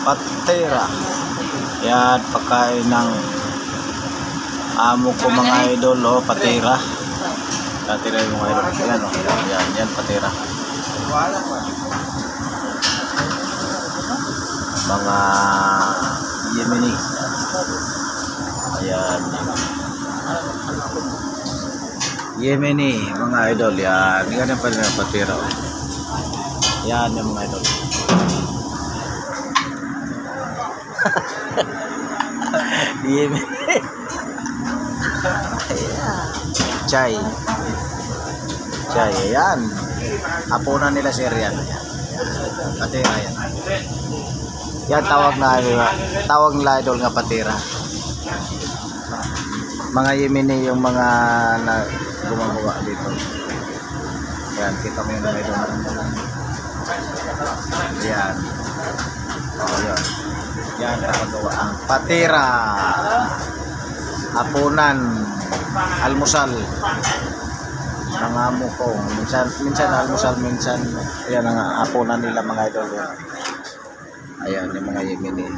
Patera. Yan, pagkain ng amo ko mga idol, oh, patera. Patera yung mga idol. Yan, oh. Yan, patera. Mga Yemeni. Ayan. Yemeni, mga idol. Yan. Ganyan pa rin ang patera, oh. Yan yung mga idol. Yemeni. Chay. Ayan. Hapunan nila sir yan. Patera yan. Yan tawag nila idol nga patera. Mga Yemeni yung mga na gumagawa dito. Yan, kita mo yung idol. Yan. Oh, yan. Yan nakagawa ang patera. Hapunan, almusal. Ang amo ko. Minsan almusal, minsan yan ang hapunan nila mga idol. Ayan yung mga Yemeni.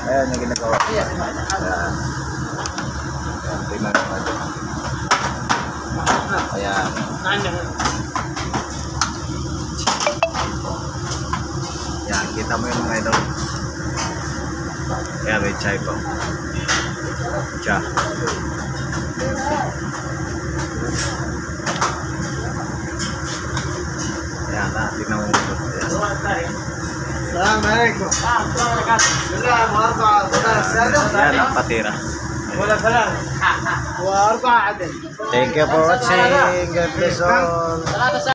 Ayan yung ginagawa. Ayan. Ayan, tingnan mo. Ayan. Yan, kita mo yung mga idol. Ayan, may chay po. Cha. Ayan na, tingnan mo ito. Assalamualaikum. Ayan ang patira. Thank you for watching. God bless all.